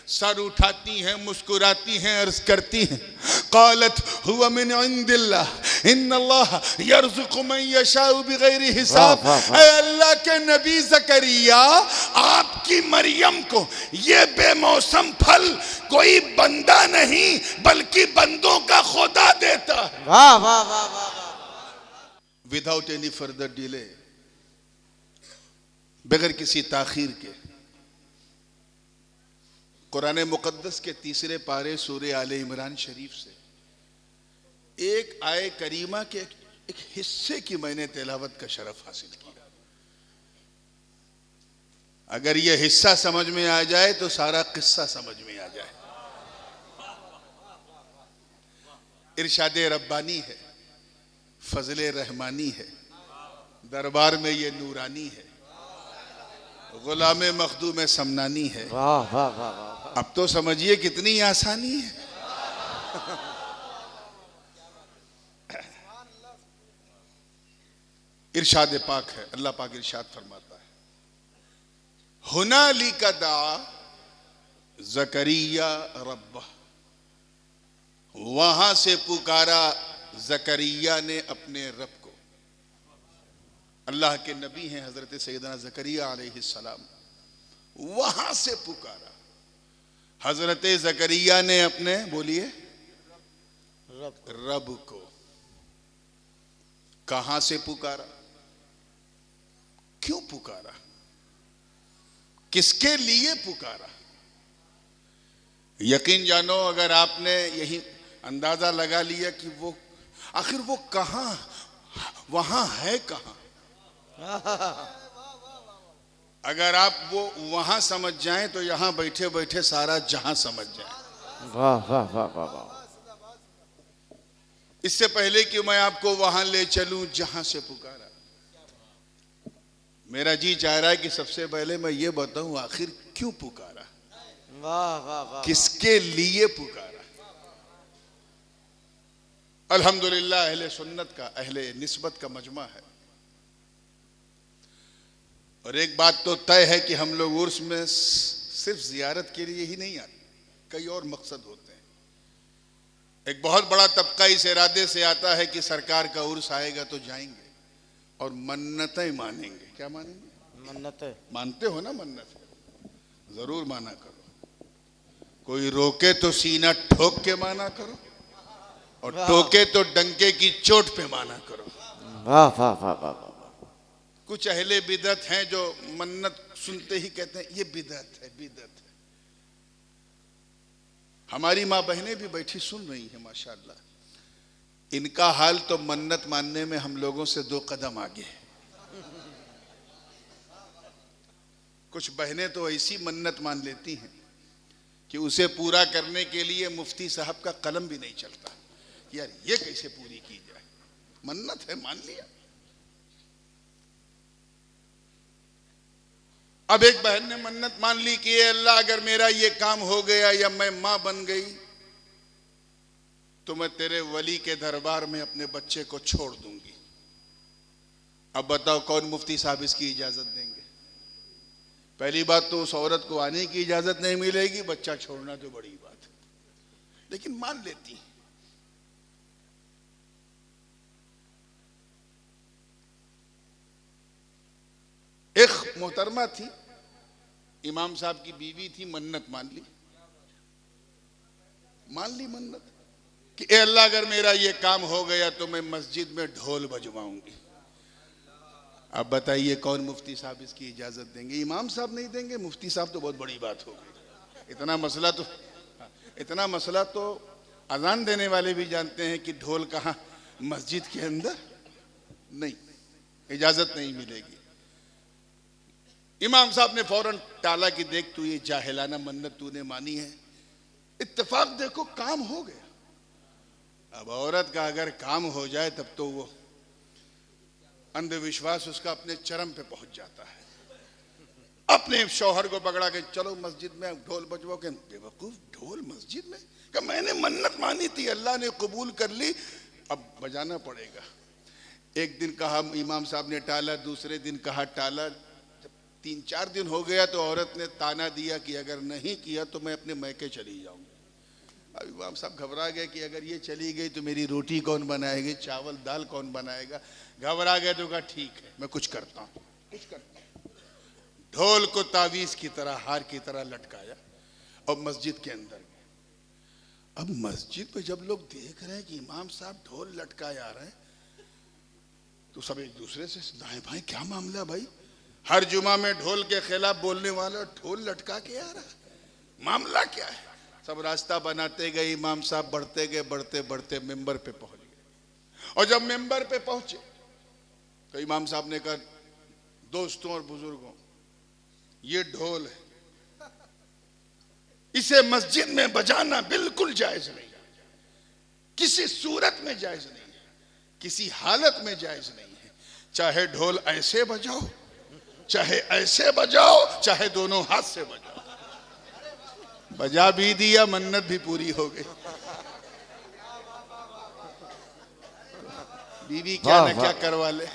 Sir उठाती हैं, मुस्कुराती हैं, अर्ज करती हैं क़ालत हुवा मिन इंदिल्लाह इन्नल्लाह यर्ज़ुक़ु मन यशाउ बिग़ैरि हिसाब। ऐ अल्लाह के नबी ज़करिया, आपकी मरियम को ये बेमौसम फल कोई बंदा नहीं बल्कि बंदों का खुदा देता है। वाह वाह वाह वाह। विदाउट एनी फर्दर डिले, बगैर किसी ताखीर के, कुरान मुकद्दस के तीसरे पारे सूरे आले इमरान शरीफ से एक आय करीमा के एक हिस्से की मैंने तिलावत का शरफ हासिल किया। अगर यह हिस्सा समझ में आ जाए तो सारा किस्सा समझ में आ जाए। इरशादे रब्बानी है, फजले रहमानी है, दरबार में ये नूरानी है, गुलामे मखदूम समनानी है। वाह वाह वाह वाह। अब तो समझिए कितनी आसानी है। इरशाद पाक है, अल्लाह पाक इरशाद फरमाता है, हुनालिका दा ज़करिया रब्बह, वहां से पुकारा ज़करिया ने अपने रब को। अल्लाह के नबी हैं हजरत सैयदना ज़करिया अलैहिस्सलाम, वहां से पुकारा हजरत ज़करिया ने अपने, बोलिए, रब को। कहां से पुकारा, क्यों पुकारा, किसके लिए पुकारा? यकीन जानो, अगर आपने यही अंदाजा लगा लिया कि वो आखिर वो कहां, वहां है कहां, अगर आप वो वहां समझ जाएं तो यहां बैठे बैठे सारा जहां समझ जाएं। वाह वाह वाह वाह वाह। इससे पहले कि मैं आपको वहां ले चलूं जहां से पुकारा, मेरा जी चाह रहा है कि सबसे पहले मैं ये बताऊं आखिर क्यों पुकारा, वाह वाह वाह। किसके लिए पुकारा। अल्हम्दुलिल्लाह अहले सुन्नत का, अहले निस्बत का मजमा है। और एक बात तो तय है कि हम लोग उर्स में सिर्फ जियारत के लिए ही नहीं आते, कई और मकसद होते हैं। एक बहुत बड़ा तबका इस इरादे से आता है कि सरकार का उर्स आएगा तो जाएंगे और मन्नतें मानेंगे। क्या मानेंगे? मन्नतें। मानते हो ना मन्नत? जरूर माना करो। कोई रोके तो सीना ठोक के माना करो, और टोके तो डंके की चोट पे माना करो। वाह वाह वाह वाह। कुछ अहले बिदअत हैं जो मन्नत सुनते ही कहते हैं ये बिदअत है, बिदअत है। हमारी माँ बहनें भी बैठी सुन रही हैं माशाअल्लाह। इनका हाल तो मन्नत मानने में हम लोगों से 2 कदम आगे है। कुछ बहनें तो ऐसी मन्नत मान लेती हैं कि उसे पूरा करने के लिए मुफ्ती साहब का कलम भी नहीं चलता। यार ये कैसे पूरी की जाए, मन्नत है, मान लिया। अब एक बहन ने मन्नत मान ली कि अल्लाह अगर मेरा ये काम हो गया या मैं मां बन गई तो मैं तेरे वली के दरबार में अपने बच्चे को छोड़ दूंगी। अब बताओ कौन मुफ्ती साहब इसकी इजाजत देंगे? पहली बात तो उस औरत को आने की इजाजत नहीं मिलेगी, बच्चा छोड़ना तो बड़ी बात है, लेकिन मान लेती है। एक मोहतरमा थी, इमाम साहब की बीवी थी, मन्नत मान ली मन्नत कि ए अल्लाह अगर मेरा ये काम हो गया तो मैं मस्जिद में ढोल बजवाऊंगी। अब बताइए कौन मुफ्ती साहब इसकी इजाजत देंगे? इमाम साहब नहीं देंगे, मुफ्ती साहब तो बहुत बड़ी बात हो गई। इतना मसला तो अजान देने वाले भी जानते हैं कि ढोल कहाँ, मस्जिद के अंदर नहीं, इजाजत नहीं मिलेगी। इमाम साहब ने फौरन टाला कि देख तू ये जाहिलाना मन्नत तूने मानी है, इत्तेफाक देखो काम हो गया। अब औरत का अगर काम हो जाए तब तो वो अंधविश्वास उसका अपने चरम पे पहुंच जाता है। अपने शौहर को पकड़ा के चलो मस्जिद में ढोल बजवाओ के। बेवकूफ, ढोल मस्जिद में? कि मैंने मन्नत मानी थी, अल्लाह ने कबूल कर ली, अब बजाना पड़ेगा। एक दिन कहा इमाम साहब ने टाला, दूसरे दिन कहा टाला, 3-4 दिन हो गया तो औरत ने ताना दिया कि अगर नहीं किया तो मैं अपने मैके चली जाऊंगी। अब इमाम साहब घबरा गए कि अगर ये चली गई तो मेरी रोटी कौन बनाएगी, चावल दाल कौन बनाएगा। घबरा गए तो कहा ठीक है मैं कुछ करता हूँ, कुछ करता हूँ। ढोल को तावीज की तरह, हार की तरह लटकाया और मस्जिद के अंदर गए। अब मस्जिद में जब लोग देख रहे हैं कि इमाम साहब ढोल लटकाए आ रहे हैं तो सब एक दूसरे से दाएं भाई क्या मामला भाई, हर जुमा में ढोल के खिलाफ बोलने वाला ढोल लटका के आ रहा है, मामला क्या है। सब रास्ता बनाते गए, इमाम साहब बढ़ते गए, बढ़ते बढ़ते मेंबर पे पहुंच गए। और जब मेंबर पे पहुंचे तो इमाम साहब ने कहा दोस्तों और बुजुर्गों ये ढोल है, इसे मस्जिद में बजाना बिल्कुल जायज नहीं, किसी सूरत में जायज नहीं है, किसी हालत में जायज नहीं है। चाहे ढोल ऐसे बजाओ, चाहे ऐसे बजाओ, चाहे दोनों हाथ से बजाओ। बजा भी दिया, मन्नत भी पूरी हो गई। बीवी क्या न क्या करवा ले।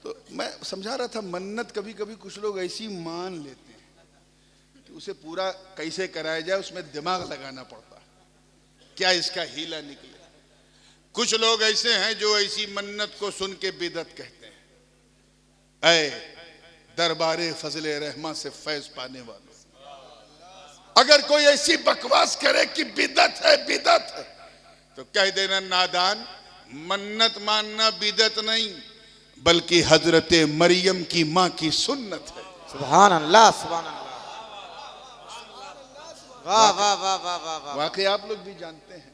तो मैं समझा रहा था मन्नत कभी कभी कुछ लोग ऐसी मान लेते हैं कि उसे पूरा कैसे कराया जाए उसमें दिमाग लगाना पड़ता है, क्या इसका हीला निकले। कुछ लोग ऐसे हैं जो ऐसी मन्नत को सुन के बिदअत कहते हैं। ऐ दरबारे फजले रहमा से फैज पाने वालों, अगर कोई ऐसी बकवास करे कि बिदअत है बिदअत है तो कह देना नादान, मन्नत मानना बिदअत नहीं बल्कि हजरत मरियम की मां की सुन्नत है। सुभान अल्लाह, सुभान अल्लाह, वाह वाह वाह वाह वाह वाह। वाकई आप लोग भी जानते हैं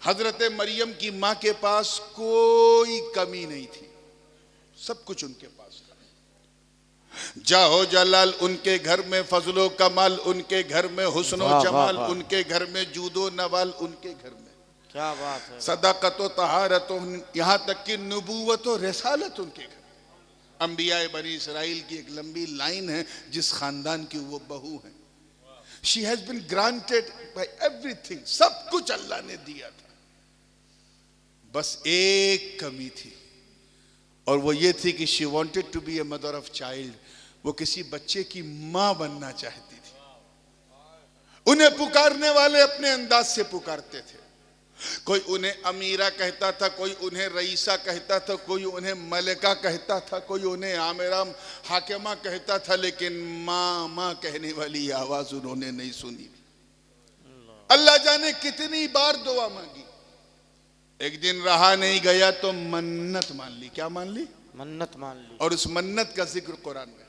हजरत मरियम की मां के पास कोई कमी नहीं थी, सब कुछ उनके पास था। जाहो जलाल उनके घर में, फजलो कमाल उनके घर में, हुस्नो जमाल उनके घर में, जूदो नवाल उनके घर में। क्या बात है। सदाकत तहारत, यहाँ तक कि नबूवत और रसालत उनके घर। अंबिया बनी इसराइल की एक लंबी लाइन है जिस खानदान की वो बहू है। She has been granted by everything, सब कुछ अल्लाह ने दिया था। बस एक कमी थी और वो ये थी कि she wanted to be a mother of child. वो किसी बच्चे की मां बनना चाहती थी। उन्हें पुकारने वाले अपने अंदाज से पुकारते थे। कोई उन्हें अमीरा कहता था, कोई उन्हें रईसा कहता था, कोई उन्हें मलिका कहता था, कोई उन्हें आमिरा हाकिमा कहता था, लेकिन मां मां कहने वाली आवाज उन्होंने नहीं सुनी। अल्लाह जाने कितनी बार दुआ मांगी, एक दिन रहा नहीं गया तो मन्नत मान ली। क्या मान ली? मन्नत मान ली। और उस मन्नत का जिक्र कुरान में,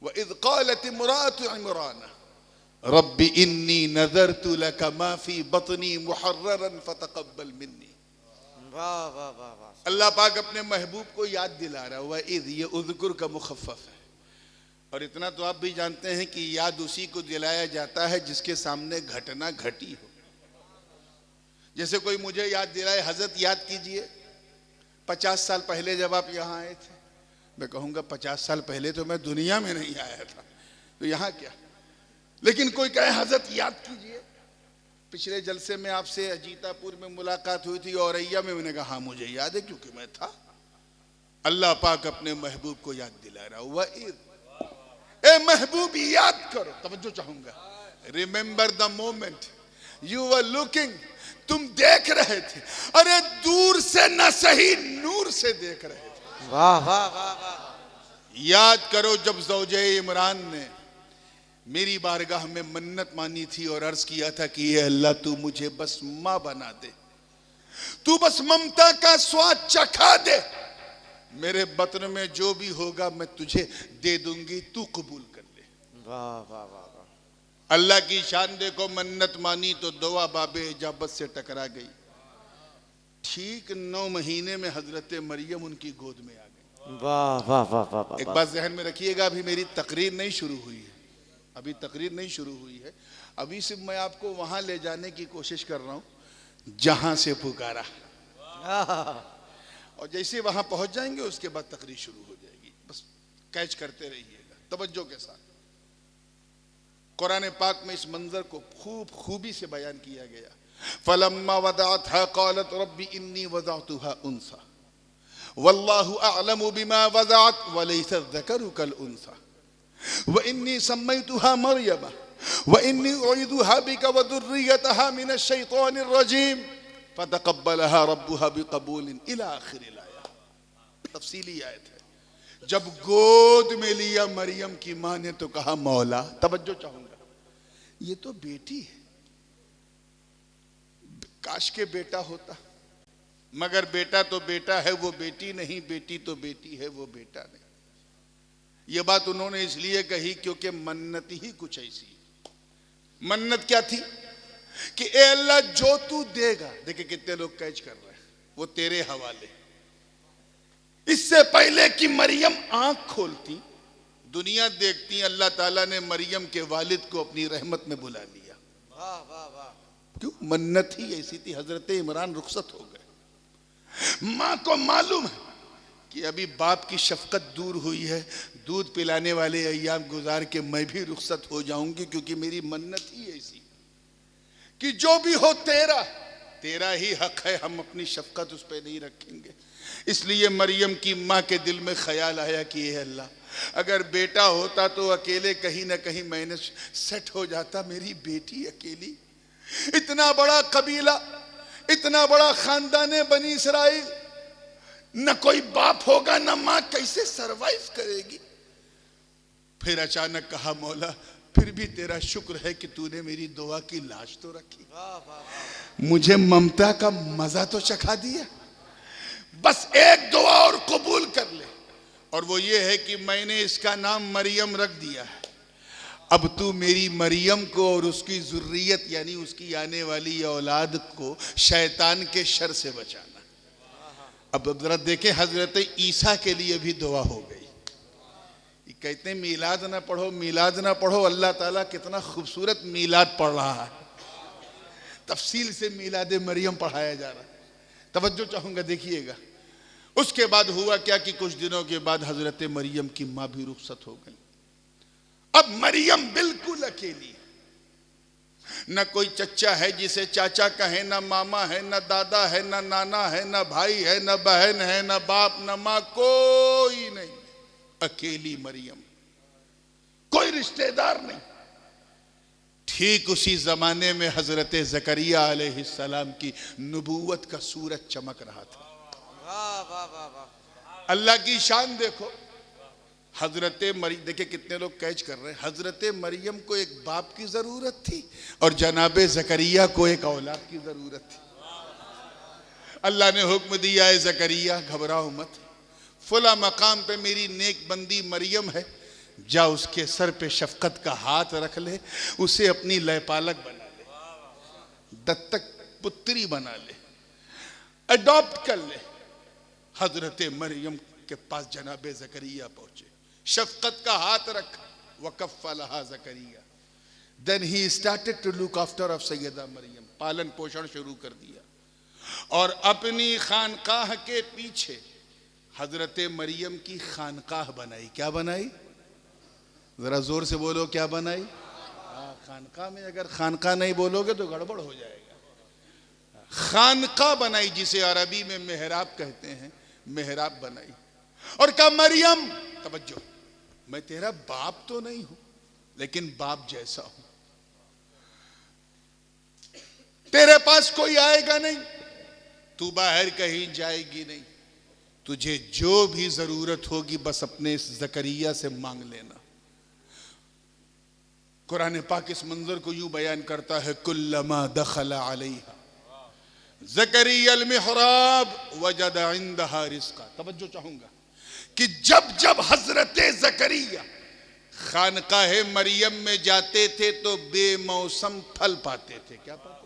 वइज़ क़ालत इम्राअतु इमरान रब्बी इन्नी नज़रतु लका मा फी बतनी मुहर्ररन फतक़ब्बल मिन्नी। वाह वाह वाह वाह। अल्लाह पाक अपने महबूब को याद दिला रहा हुआ, इज़ ये उज़्कुर का मुखफ़्फ़फ़ है। और इतना तो आप भी जानते हैं कि याद उसी को दिलाया जाता है जिसके सामने घटना घटी हो। जैसे कोई मुझे याद दिलाए, हजरत याद कीजिए 50 साल पहले जब आप यहाँ आए थे, मैं कहूँगा 50 साल पहले तो मैं दुनिया में नहीं आया था, तो यहाँ क्या। लेकिन कोई कहे हजरत याद कीजिए, पिछले जलसे में आपसे अजीतापुर में मुलाकात हुई थी, औरैया में। मैंने कहा हाँ मुझे याद है क्योंकि मैं था। अल्लाह पाक अपने महबूब को याद दिला रहा हुआ, ए महबूब याद करो, तवज्जो चाहूंगा, remember the moment you were looking, तुम देख रहे थे, अरे दूर से न सही नूर से देख रहे थे। वाह वाह वाह वाह। याद करो जब ज़ौजे इमरान ने मेरी बारगाह में मन्नत मानी थी और अर्ज किया था कि ये अल्लाह तू मुझे बस मां बना दे, तू बस ममता का स्वाद चखा दे, मेरे बतन में जो भी होगा मैं तुझे दे दूंगी, तू कबूल कर ले। वाह वाह वाह। अल्लाह की शान देखो, मन्नत मानी तो दुआ बाबे इजाबत से टकरा गई। ठीक 9 महीने में हजरत मरियम उनकी गोद में आ गई। वाह वाह वाह वाह। एक बात जहन में रखिएगा, अभी मेरी तकरीर नहीं शुरू हुई है, अभी तकरीर नहीं शुरू हुई है। अभी सिर्फ मैं आपको वहां ले जाने की कोशिश कर रहा हूं जहां से पुकारा, और जैसे वहां पहुंच जाएंगे उसके बाद तकरीर शुरू हो जाएगी। बस कैच करते रहिएगा तवज्जो के साथ। कुरान पाक में इस मंजर को खूबी से बयान किया गया। फलम्मा वदाअतहा क़ालत रब्बी इन्नी वज़अतुहा उन्सा वल्लाहु अअलमु बिमा वज़अत वलैसा ज़करु कल उन्सा व इन्नी सम्मैतुहा मरियम व इन्नी उईदुहा बिका व ज़ुर्रियतहा मिनश शैतानिर रजीम फतक़ब्बलहा रब्बुहा बिक़बूलिन इला आखिरिल आया। तफसीली आयत है। जब गोद में लिया मरियम की मां ने तो कहा मौला, तवज्जो चाहूंगा, ये तो बेटी है, काश के बेटा होता, मगर बेटा तो बेटा है, वो बेटी नहीं, बेटी तो बेटी है, वो बेटा नहीं। ये बात उन्होंने इसलिए कही क्योंकि मन्नत ही कुछ ऐसी है। मन्नत क्या थी कि ए अल्लाह जो तू देगा, देखिए कितने लोग कैच कर रहे हैं, वो तेरे हवाले। इससे पहले कि मरियम आंख खोलती, दुनिया देखती, अल्लाह ताला ने मरियम के वालिद को अपनी रहमत में बुला लिया। वाह वाह वाह। क्यों? मन्नत ही ऐसी थी। हजरत इमरान रुखसत हो गए। मां को मालूम है कि अभी बाप की शफकत दूर हुई है, दूध पिलाने वाले अय्याम गुजार के मैं भी रुखसत हो जाऊंगी, क्योंकि मेरी मन्नत ही ऐसी कि जो भी हो तेरा, तेरा ही हक है, हम अपनी शफकत उस पर नहीं रखेंगे। इसलिए मरियम की मां के दिल में ख्याल आया कि ये अल्लाह, अगर बेटा होता तो अकेले कहीं ना कहीं मैंने सेट हो जाता, मेरी बेटी अकेली, इतना बड़ा कबीला, इतना बड़ा खानदान बनी इसराइल, न कोई बाप होगा न मां, कैसे सरवाइव करेगी। फिर अचानक कहा मौला, फिर भी तेरा शुक्र है कि तूने मेरी दुआ की लाश तो रखी, मुझे ममता का मजा तो चखा दिया, बस एक दुआ और कबूल कर ले, और वो ये है कि मैंने इसका नाम मरियम रख दिया है। अब तू मेरी मरियम को और उसकी जुर्रियत यानी उसकी आने वाली औलाद को शैतान के शर से बचाना। अब जरा देखें, हजरत ईसा के लिए भी दुआ हो गई। कहते हैं मीलाद ना पढ़ो, मीलाद ना पढ़ो, अल्लाह ताला कितना खूबसूरत मीलाद पढ़ रहा है। तफसील से मीलाद मरियम पढ़ाया जा रहा है। तवज्जो चाहूंगा, देखिएगा। उसके बाद हुआ क्या कि कुछ दिनों के बाद हजरत मरियम की मां भी रुखसत हो गई। अब मरियम बिल्कुल अकेली, न कोई चच्चा है जिसे चाचा कहे, न मामा है, न दादा है, न नाना है, न भाई है, न बहन है, न बाप, न मां, कोई नहीं। अकेली मरियम, कोई रिश्तेदार नहीं। ठीक उसी जमाने में हजरत ज़करिया अलैहिस्सलाम की नबूवत का सूरज चमक रहा था। वाह वाह वाह वाह। अल्लाह की शान देखो। हजरत मरियम, देखिए कितने लोग कैच कर रहे हैं, हजरत मरियम को एक बाप की जरूरत थी और जनाबे ज़करिया को एक औलाद की जरूरत थी। अल्लाह ने हुक्म दिया है, ज़करिया घबराओ मत, फुला मकाम पे मेरी नेक बंदी मरियम है, जा उसके सर पे शफकत का हाथ रख ले, उसे अपनी लयपालक बना ले, दत्तक पुत्री बना ले, अडॉप्ट कर ले। हजरत मरियम के पास जनाबे ज़करिया पहुंचे, शफकत का हाथ रखा, वकफ़लहा Zakariya, then he started to look after of Syeda Maryam, पालन पोषण शुरू कर दिया। और अपनी खानकाह के पीछे हजरत मरियम की खानकाह बनाई। क्या बनाई? जरा जोर से बोलो, क्या बनाई? खानकाह में अगर खानकाह नहीं बोलोगे तो गड़बड़ हो जाएगा। खानकाह बनाई, जिसे अरबी में मेहराब कहते हैं, मेहराब बनाई। और कहा मरियम, तवज्जो, मैं तेरा बाप तो नहीं हूं, लेकिन बाप जैसा हूं। तेरे पास कोई आएगा नहीं, तू बाहर कहीं जाएगी नहीं, तुझे जो भी जरूरत होगी बस अपने इस ज़करिया से मांग लेना। कुरान पाक इस मंजर को यूं बयान करता है, कुल्लमा दखला अलैहा ज़करिया मिहराब वजद इंदहा रिज़्क़ा। तवज्जो चाहूंगा कि जब जब हजरत ज़करिया खानकाहे मरियम में जाते थे तो बेमौसम फल पाते थे। क्या पाते?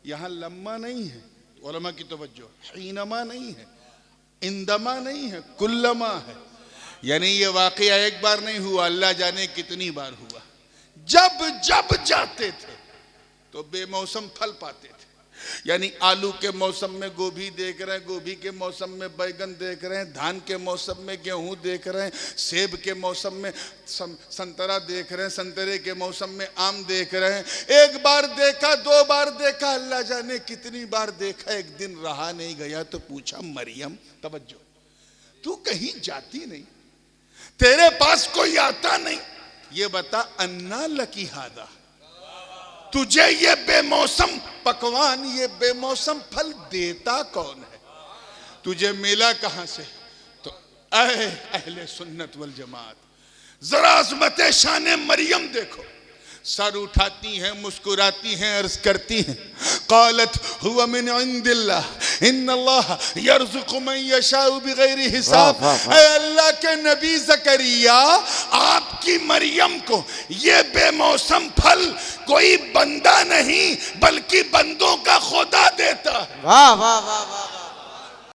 यहां लम्मा नहीं है, उलमा की तवज्जो, हीनमा नहीं है, इंदमा नहीं है, कुल्लमा है। यानी ये वाकया एक बार नहीं हुआ, अल्लाह जाने कितनी बार हुआ। जब जब जाते थे तो बेमौसम फल पाते थे। यानी आलू के मौसम में गोभी देख रहे हैं, गोभी के मौसम में बैगन देख रहे हैं, धान के मौसम में गेहूं देख रहे हैं, सेब के मौसम में संतरा देख रहे हैं, संतरे के मौसम में आम देख रहे हैं। एक बार देखा, दो बार देखा, अल्लाह जाने कितनी बार देखा, एक दिन रहा नहीं गया तो पूछा, मरियम तवज्जो, तू कहीं जाती नहीं, तेरे पास कोई आता नहीं, ये बता अन्ना लकी हादा, तुझे ये बेमौसम पकवान, ये बेमौसम फल देता कौन है, तुझे मिला कहां से? तो अहले सुन्नत वल जमात जरा अज़मत शान मरियम देखो, सर उठाती हैं, मुस्कुराती हैं, अर्ज करती हैं, क़ालत हुवा मिन इंदिल्लाह इन्नल्लाह यर्ज़ुक़ु मन यशाउ बिग़ैरि हिसाब। ऐ अल्लाह के नबी ज़करिया, आपकी मरियम को ये बेमौसम फल कोई बंदा नहीं बल्कि बंदों का खुदा देता है। वाह वाह वाह वाह।